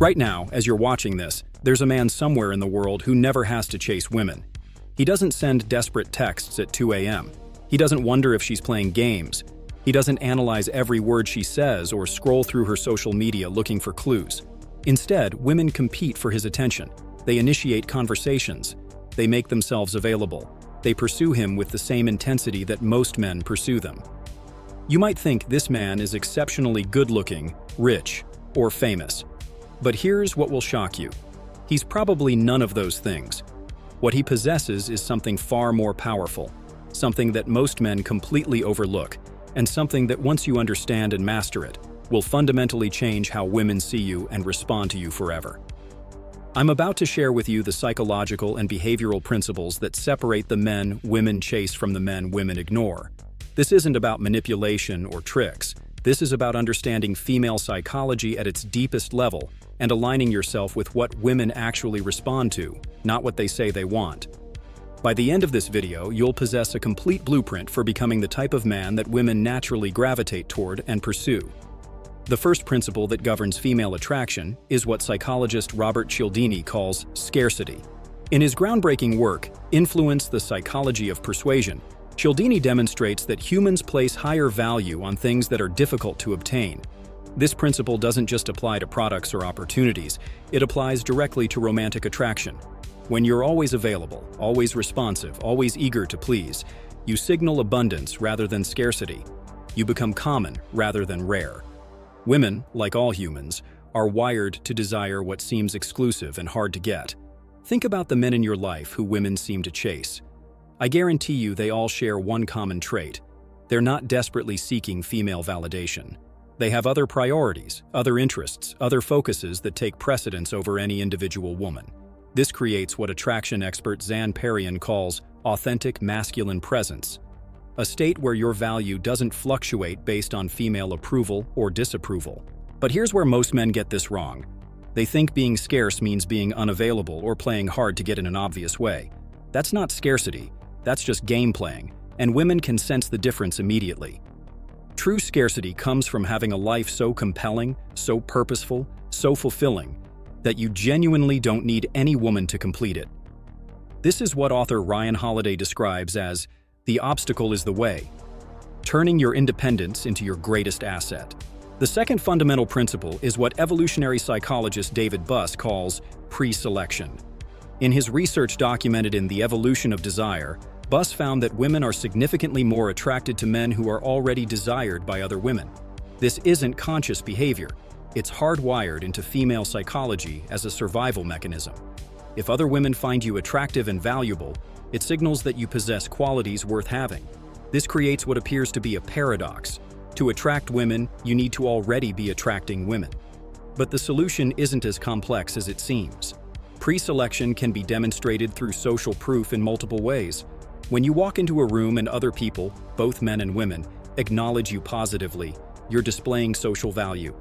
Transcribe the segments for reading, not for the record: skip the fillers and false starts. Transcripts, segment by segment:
Right now, as you're watching this, there's a man somewhere in the world who never has to chase women. He doesn't send desperate texts at 2 a.m. He doesn't wonder if she's playing games. He doesn't analyze every word she says or scroll through her social media looking for clues. Instead, women compete for his attention. They initiate conversations. They make themselves available. They pursue him with the same intensity that most men pursue them. You might think this man is exceptionally good-looking, rich, or famous. But here's what will shock you. He's probably none of those things. What he possesses is something far more powerful, something that most men completely overlook, and something that once you understand and master it, will fundamentally change how women see you and respond to you forever. I'm about to share with you the psychological and behavioral principles that separate the men women chase from the men women ignore. This isn't about manipulation or tricks. This is about understanding female psychology at its deepest level and aligning yourself with what women actually respond to, not what they say they want. By the end of this video, you'll possess a complete blueprint for becoming the type of man that women naturally gravitate toward and pursue. The first principle that governs female attraction is what psychologist Robert Cialdini calls scarcity. In his groundbreaking work, Influence: The Psychology of Persuasion, Cialdini demonstrates that humans place higher value on things that are difficult to obtain. This principle doesn't just apply to products or opportunities, it applies directly to romantic attraction. When you're always available, always responsive, always eager to please, you signal abundance rather than scarcity. You become common rather than rare. Women, like all humans, are wired to desire what seems exclusive and hard to get. Think about the men in your life who women seem to chase. I guarantee you they all share one common trait. They're not desperately seeking female validation. They have other priorities, other interests, other focuses that take precedence over any individual woman. This creates what attraction expert Zan Perrian calls authentic masculine presence, a state where your value doesn't fluctuate based on female approval or disapproval. But here's where most men get this wrong. They think being scarce means being unavailable or playing hard to get in an obvious way. That's not scarcity, that's just game playing, and women can sense the difference immediately. True scarcity comes from having a life so compelling, so purposeful, so fulfilling, that you genuinely don't need any woman to complete it. This is what author Ryan Holiday describes as the obstacle is the way, turning your independence into your greatest asset. The second fundamental principle is what evolutionary psychologist David Buss calls pre-selection. In his research documented in The Evolution of Desire, Buss found that women are significantly more attracted to men who are already desired by other women. This isn't conscious behavior. It's hardwired into female psychology as a survival mechanism. If other women find you attractive and valuable, it signals that you possess qualities worth having. This creates what appears to be a paradox. To attract women, you need to already be attracting women. But the solution isn't as complex as it seems. Pre-selection can be demonstrated through social proof in multiple ways. When you walk into a room and other people, both men and women, acknowledge you positively, you're displaying social value.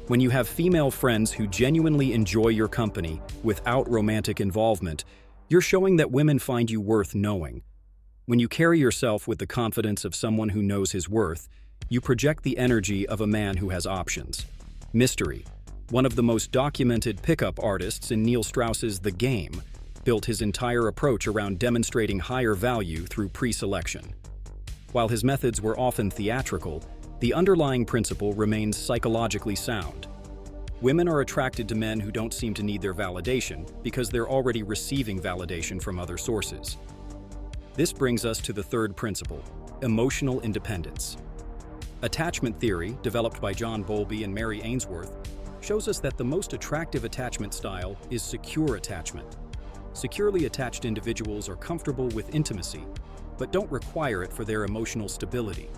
When you have female friends who genuinely enjoy your company without romantic involvement, you're showing that women find you worth knowing. When you carry yourself with the confidence of someone who knows his worth, you project the energy of a man who has options. Mystery, one of the most documented pickup artists in Neil Strauss's The Game, built his entire approach around demonstrating higher value through pre-selection. While his methods were often theatrical, the underlying principle remains psychologically sound. Women are attracted to men who don't seem to need their validation because they're already receiving validation from other sources. This brings us to the third principle, emotional independence. Attachment theory, developed by John Bowlby and Mary Ainsworth, shows us that the most attractive attachment style is secure attachment. Securely attached individuals are comfortable with intimacy, but don't require it for their emotional stability.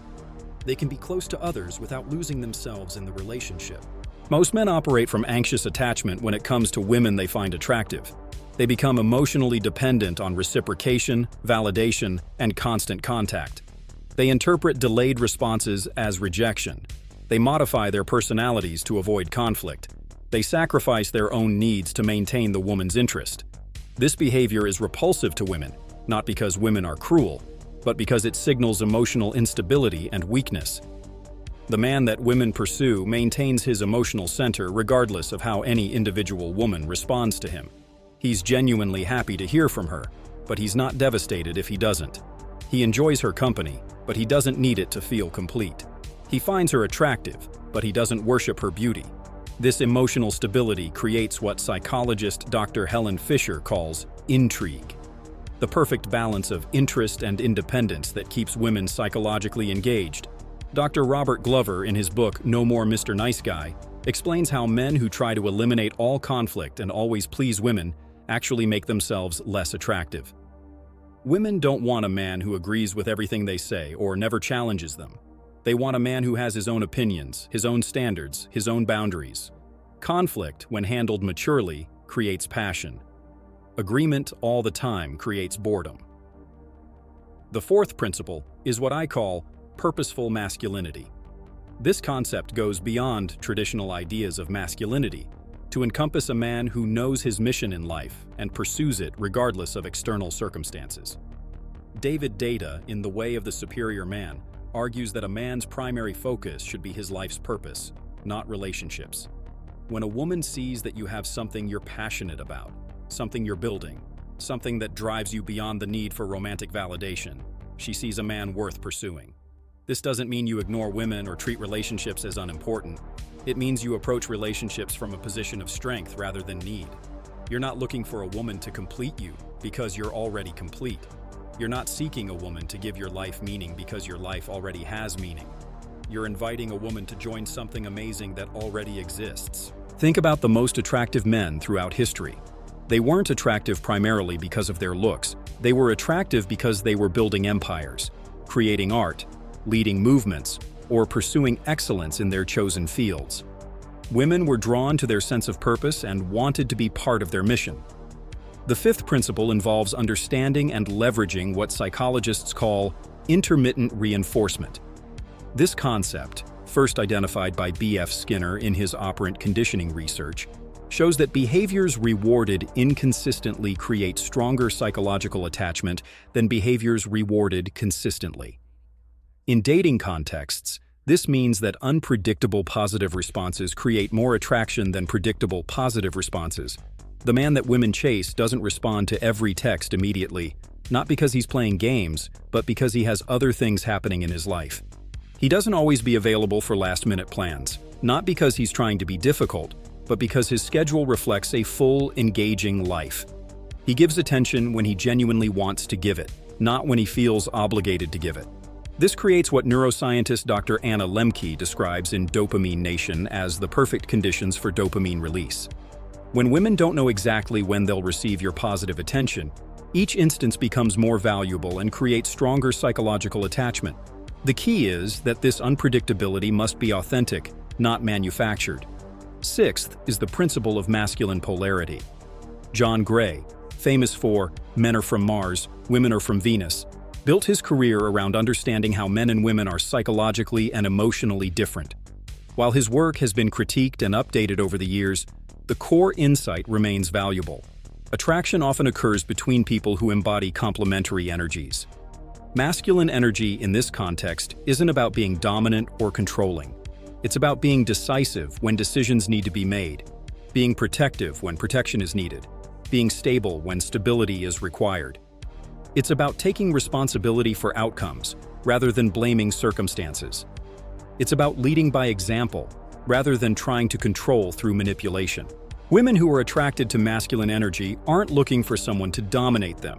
They can be close to others without losing themselves in the relationship. Most men operate from anxious attachment when it comes to women they find attractive. They become emotionally dependent on reciprocation, validation, and constant contact. They interpret delayed responses as rejection. They modify their personalities to avoid conflict. They sacrifice their own needs to maintain the woman's interest. This behavior is repulsive to women, not because women are cruel, but because it signals emotional instability and weakness. The man that women pursue maintains his emotional center regardless of how any individual woman responds to him. He's genuinely happy to hear from her, but he's not devastated if he doesn't. He enjoys her company, but he doesn't need it to feel complete. He finds her attractive, but he doesn't worship her beauty. This emotional stability creates what psychologist Dr. Helen Fisher calls intrigue, the perfect balance of interest and independence that keeps women psychologically engaged. Dr. Robert Glover, in his book No More Mr. Nice Guy, explains how men who try to eliminate all conflict and always please women actually make themselves less attractive. Women don't want a man who agrees with everything they say or never challenges them. They want a man who has his own opinions, his own standards, his own boundaries. Conflict, when handled maturely, creates passion. Agreement all the time creates boredom. The fourth principle is what I call purposeful masculinity. This concept goes beyond traditional ideas of masculinity to encompass a man who knows his mission in life and pursues it regardless of external circumstances. David Data, in The Way of the Superior Man, argues that a man's primary focus should be his life's purpose, not relationships. When a woman sees that you have something you're passionate about, something you're building, something that drives you beyond the need for romantic validation, she sees a man worth pursuing. This doesn't mean you ignore women or treat relationships as unimportant. It means you approach relationships from a position of strength rather than need. You're not looking for a woman to complete you because you're already complete. You're not seeking a woman to give your life meaning because your life already has meaning. You're inviting a woman to join something amazing that already exists. Think about the most attractive men throughout history. They weren't attractive primarily because of their looks. They were attractive because they were building empires, creating art, leading movements, or pursuing excellence in their chosen fields. Women were drawn to their sense of purpose and wanted to be part of their mission. The fifth principle involves understanding and leveraging what psychologists call intermittent reinforcement. This concept, first identified by B.F. Skinner in his operant conditioning research, shows that behaviors rewarded inconsistently create stronger psychological attachment than behaviors rewarded consistently. In dating contexts, this means that unpredictable positive responses create more attraction than predictable positive responses. The man that women chase doesn't respond to every text immediately, not because he's playing games, but because he has other things happening in his life. He doesn't always be available for last-minute plans, not because he's trying to be difficult, but because his schedule reflects a full, engaging life. He gives attention when he genuinely wants to give it, not when he feels obligated to give it. This creates what neuroscientist Dr. Anna Lemke describes in Dopamine Nation as the perfect conditions for dopamine release. When women don't know exactly when they'll receive your positive attention, each instance becomes more valuable and creates stronger psychological attachment. The key is that this unpredictability must be authentic, not manufactured. Sixth is the principle of masculine polarity. John Gray, famous for Men are from Mars, Women are from Venus, built his career around understanding how men and women are psychologically and emotionally different. While his work has been critiqued and updated over the years, the core insight remains valuable. Attraction often occurs between people who embody complementary energies. Masculine energy in this context isn't about being dominant or controlling. It's about being decisive when decisions need to be made, being protective when protection is needed, being stable when stability is required. It's about taking responsibility for outcomes rather than blaming circumstances. It's about leading by example rather than trying to control through manipulation. Women who are attracted to masculine energy aren't looking for someone to dominate them.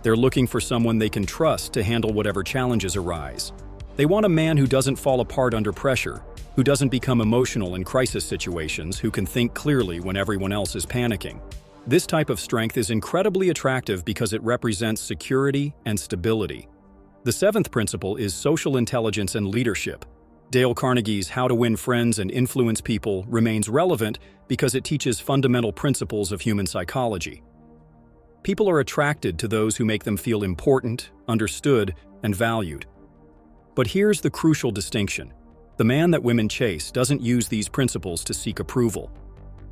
They're looking for someone they can trust to handle whatever challenges arise. They want a man who doesn't fall apart under pressure, who doesn't become emotional in crisis situations, who can think clearly when everyone else is panicking. This type of strength is incredibly attractive because it represents security and stability. The seventh principle is social intelligence and leadership. Dale Carnegie's How to Win Friends and Influence People remains relevant because it teaches fundamental principles of human psychology. People are attracted to those who make them feel important, understood, and valued. But here's the crucial distinction. The man that women chase doesn't use these principles to seek approval.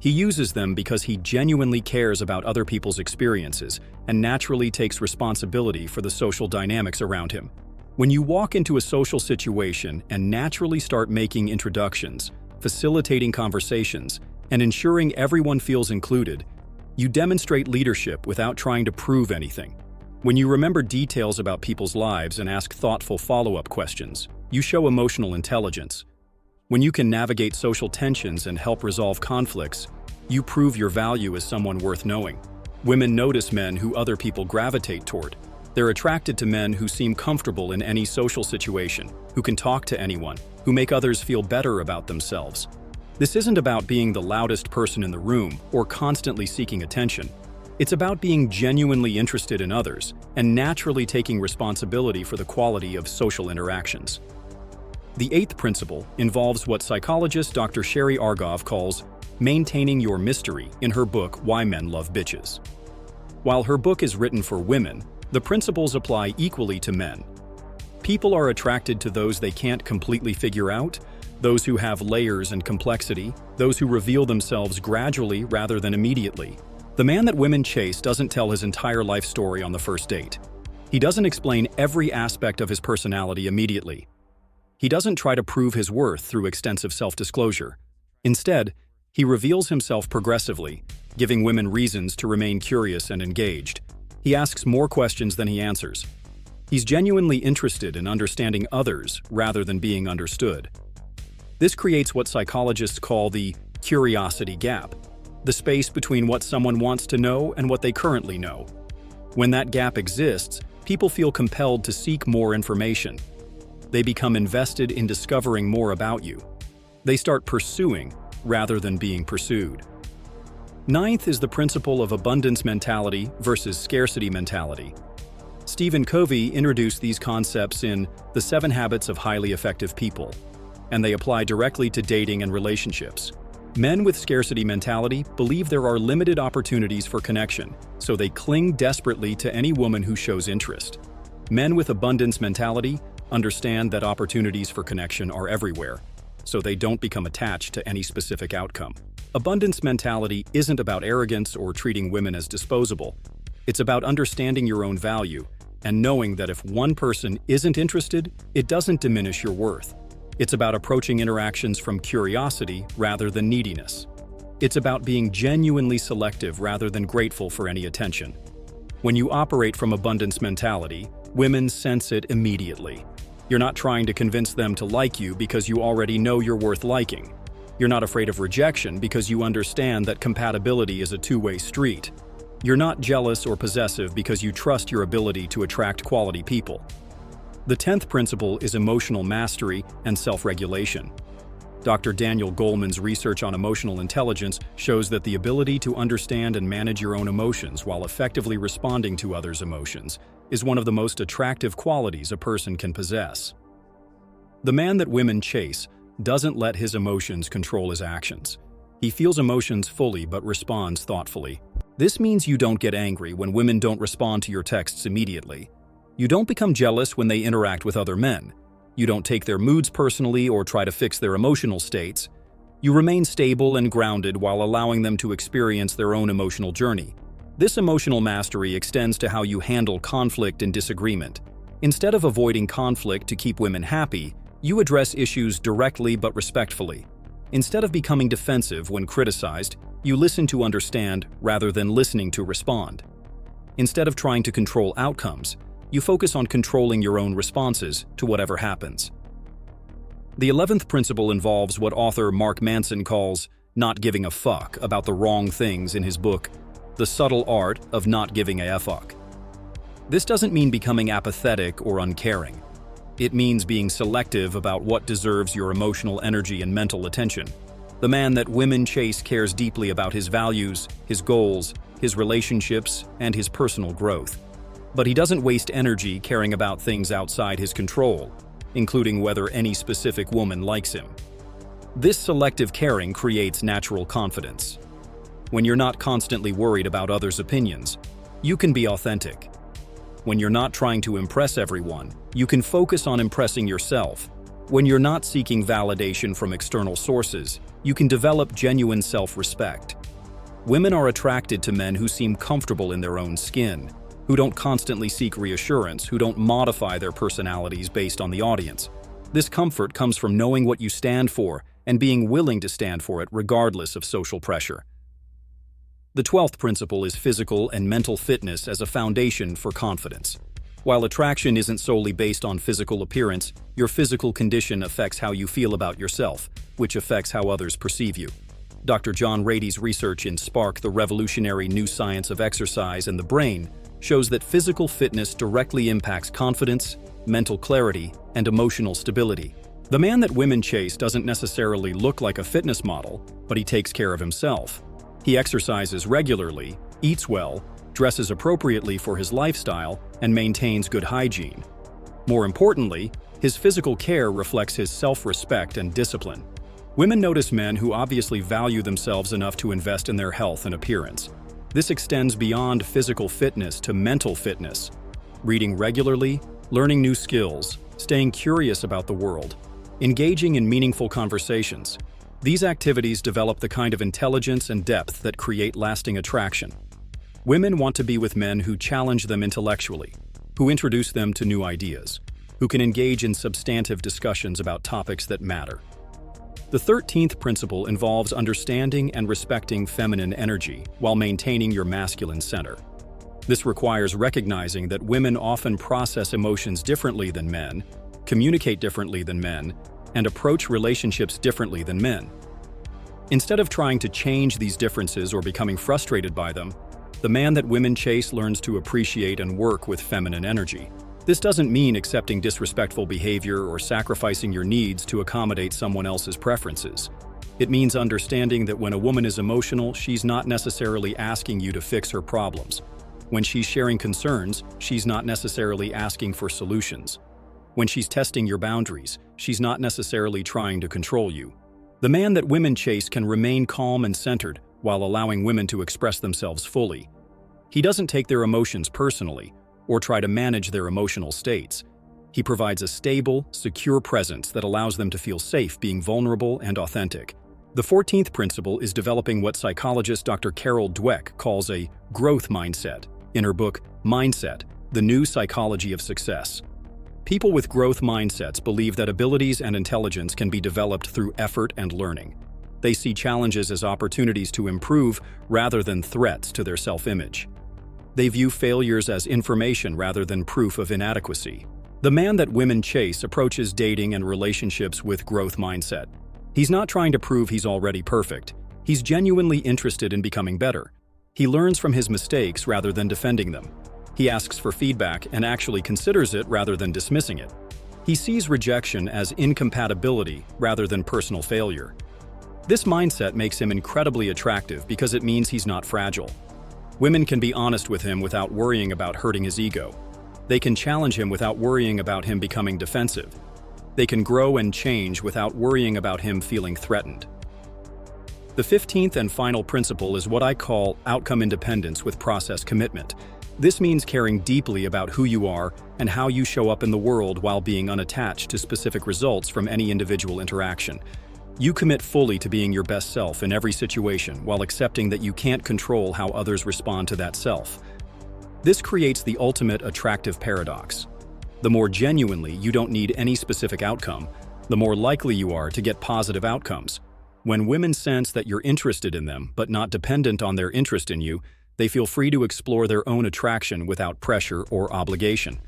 He uses them because he genuinely cares about other people's experiences and naturally takes responsibility for the social dynamics around him. When you walk into a social situation and naturally start making introductions, facilitating conversations, and ensuring everyone feels included, you demonstrate leadership without trying to prove anything. When you remember details about people's lives and ask thoughtful follow-up questions, you show emotional intelligence. When you can navigate social tensions and help resolve conflicts, you prove your value as someone worth knowing. Women notice men who other people gravitate toward. They're attracted to men who seem comfortable in any social situation, who can talk to anyone, who make others feel better about themselves. This isn't about being the loudest person in the room or constantly seeking attention. It's about being genuinely interested in others and naturally taking responsibility for the quality of social interactions. The 8th principle involves what psychologist Dr. Sherry Argov calls maintaining your mystery in her book Why Men Love Bitches. While her book is written for women, the principles apply equally to men. People are attracted to those they can't completely figure out, those who have layers and complexity, those who reveal themselves gradually rather than immediately. The man that women chase doesn't tell his entire life story on the first date. He doesn't explain every aspect of his personality immediately. He doesn't try to prove his worth through extensive self-disclosure. Instead, he reveals himself progressively, giving women reasons to remain curious and engaged. He asks more questions than he answers. He's genuinely interested in understanding others rather than being understood. This creates what psychologists call the curiosity gap, the space between what someone wants to know and what they currently know. When that gap exists, people feel compelled to seek more information. They become invested in discovering more about you. They start pursuing rather than being pursued. 9th is the principle of abundance mentality versus scarcity mentality. Stephen Covey introduced these concepts in The 7 Habits of Highly Effective People, and they apply directly to dating and relationships. Men with scarcity mentality believe there are limited opportunities for connection, so they cling desperately to any woman who shows interest. Men with abundance mentality understand that opportunities for connection are everywhere, so they don't become attached to any specific outcome. Abundance mentality isn't about arrogance or treating women as disposable. It's about understanding your own value and knowing that if one person isn't interested, it doesn't diminish your worth. It's about approaching interactions from curiosity rather than neediness. It's about being genuinely selective rather than grateful for any attention. When you operate from abundance mentality, women sense it immediately. You're not trying to convince them to like you because you already know you're worth liking. You're not afraid of rejection because you understand that compatibility is a two-way street. You're not jealous or possessive because you trust your ability to attract quality people. The 10th principle is emotional mastery and self-regulation. Dr. Daniel Goleman's research on emotional intelligence shows that the ability to understand and manage your own emotions while effectively responding to others' emotions is one of the most attractive qualities a person can possess. The man that women chase doesn't let his emotions control his actions. He feels emotions fully but responds thoughtfully. This means you don't get angry when women don't respond to your texts immediately. You don't become jealous when they interact with other men. You don't take their moods personally or try to fix their emotional states. You remain stable and grounded while allowing them to experience their own emotional journey. This emotional mastery extends to how you handle conflict and disagreement. Instead of avoiding conflict to keep women happy, you address issues directly but respectfully. Instead of becoming defensive when criticized, you listen to understand rather than listening to respond. Instead of trying to control outcomes, you focus on controlling your own responses to whatever happens. The 11th principle involves what author Mark Manson calls not giving a fuck about the wrong things in his book, The Subtle Art of Not Giving a Fuck. This doesn't mean becoming apathetic or uncaring. It means being selective about what deserves your emotional energy and mental attention. The man that women chase cares deeply about his values, his goals, his relationships, and his personal growth. But he doesn't waste energy caring about things outside his control, including whether any specific woman likes him. This selective caring creates natural confidence. When you're not constantly worried about others' opinions, you can be authentic. When you're not trying to impress everyone, you can focus on impressing yourself. When you're not seeking validation from external sources, you can develop genuine self-respect. Women are attracted to men who seem comfortable in their own skin. who don't constantly seek reassurance, who don't modify their personalities based on the audience. This comfort comes from knowing what you stand for and being willing to stand for it regardless of social pressure. The 12th principle is physical and mental fitness as a foundation for confidence. While attraction isn't solely based on physical appearance, your physical condition affects how you feel about yourself, which affects how others perceive you. Dr. John Ratey's research in Spark, the revolutionary new science of exercise and the brain, shows that physical fitness directly impacts confidence, mental clarity, and emotional stability. The man that women chase doesn't necessarily look like a fitness model, but he takes care of himself. He exercises regularly, eats well, dresses appropriately for his lifestyle, and maintains good hygiene. More importantly, his physical care reflects his self-respect and discipline. Women notice men who obviously value themselves enough to invest in their health and appearance. This extends beyond physical fitness to mental fitness. Reading regularly, learning new skills, staying curious about the world, engaging in meaningful conversations. These activities develop the kind of intelligence and depth that create lasting attraction. Women want to be with men who challenge them intellectually, who introduce them to new ideas, who can engage in substantive discussions about topics that matter. The 13th principle involves understanding and respecting feminine energy while maintaining your masculine center. This requires recognizing that women often process emotions differently than men, communicate differently than men, and approach relationships differently than men. Instead of trying to change these differences or becoming frustrated by them, the man that women chase learns to appreciate and work with feminine energy. This doesn't mean accepting disrespectful behavior or sacrificing your needs to accommodate someone else's preferences. It means understanding that when a woman is emotional, she's not necessarily asking you to fix her problems. When she's sharing concerns, she's not necessarily asking for solutions. When she's testing your boundaries, she's not necessarily trying to control you. The man that women chase can remain calm and centered while allowing women to express themselves fully. He doesn't take their emotions personally or try to manage their emotional states. He provides a stable, secure presence that allows them to feel safe being vulnerable and authentic. The 14th principle is developing what psychologist Dr. Carol Dweck calls a growth mindset in her book, Mindset: The New Psychology of Success. People with growth mindsets believe that abilities and intelligence can be developed through effort and learning. They see challenges as opportunities to improve rather than threats to their self-image. They view failures as information rather than proof of inadequacy. The man that women chase approaches dating and relationships with growth mindset. He's not trying to prove he's already perfect. He's genuinely interested in becoming better. He learns from his mistakes rather than defending them. He asks for feedback and actually considers it rather than dismissing it. He sees rejection as incompatibility rather than personal failure. This mindset makes him incredibly attractive because it means he's not fragile. Women can be honest with him without worrying about hurting his ego. They can challenge him without worrying about him becoming defensive. They can grow and change without worrying about him feeling threatened. The 15th and final principle is what I call outcome independence with process commitment. This means caring deeply about who you are and how you show up in the world while being unattached to specific results from any individual interaction. You commit fully to being your best self in every situation while accepting that you can't control how others respond to that self. This creates the ultimate attractive paradox. The more genuinely you don't need any specific outcome, the more likely you are to get positive outcomes. When women sense that you're interested in them but not dependent on their interest in you, they feel free to explore their own attraction without pressure or obligation.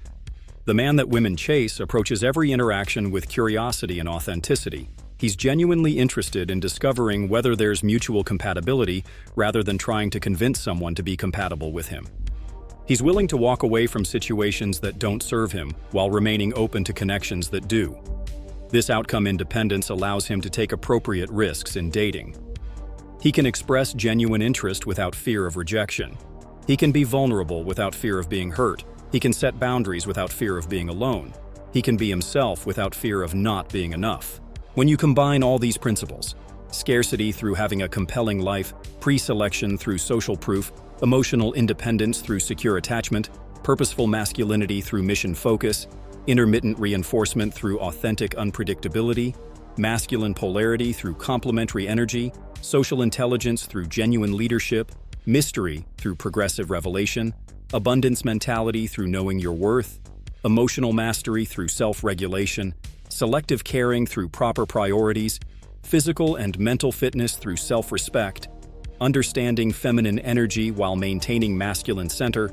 The man that women chase approaches every interaction with curiosity and authenticity. He's genuinely interested in discovering whether there's mutual compatibility rather than trying to convince someone to be compatible with him. He's willing to walk away from situations that don't serve him while remaining open to connections that do. This outcome independence allows him to take appropriate risks in dating. He can express genuine interest without fear of rejection. He can be vulnerable without fear of being hurt. He can set boundaries without fear of being alone. He can be himself without fear of not being enough. When you combine all these principles, scarcity through having a compelling life, pre-selection through social proof, emotional independence through secure attachment, purposeful masculinity through mission focus, intermittent reinforcement through authentic unpredictability, masculine polarity through complementary energy, social intelligence through genuine leadership, mystery through progressive revelation, abundance mentality through knowing your worth, emotional mastery through self-regulation, selective caring through proper priorities, physical and mental fitness through self-respect, understanding feminine energy while maintaining masculine center,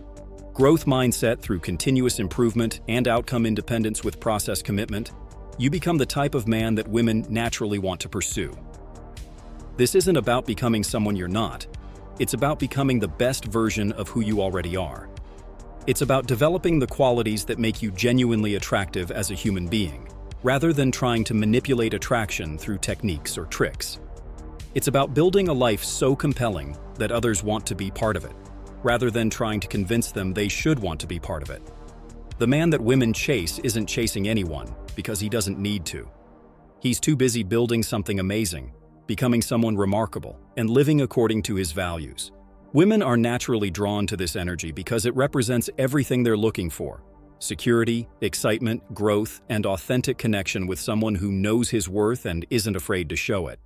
growth mindset through continuous improvement and outcome independence with process commitment, you become the type of man that women naturally want to pursue. This isn't about becoming someone you're not. It's about becoming the best version of who you already are. It's about developing the qualities that make you genuinely attractive as a human being, rather than trying to manipulate attraction through techniques or tricks. It's about building a life so compelling that others want to be part of it, rather than trying to convince them they should want to be part of it. The man that women chase isn't chasing anyone because he doesn't need to. He's too busy building something amazing, becoming someone remarkable, and living according to his values. Women are naturally drawn to this energy because it represents everything they're looking for: security, excitement, growth, and authentic connection with someone who knows his worth and isn't afraid to show it.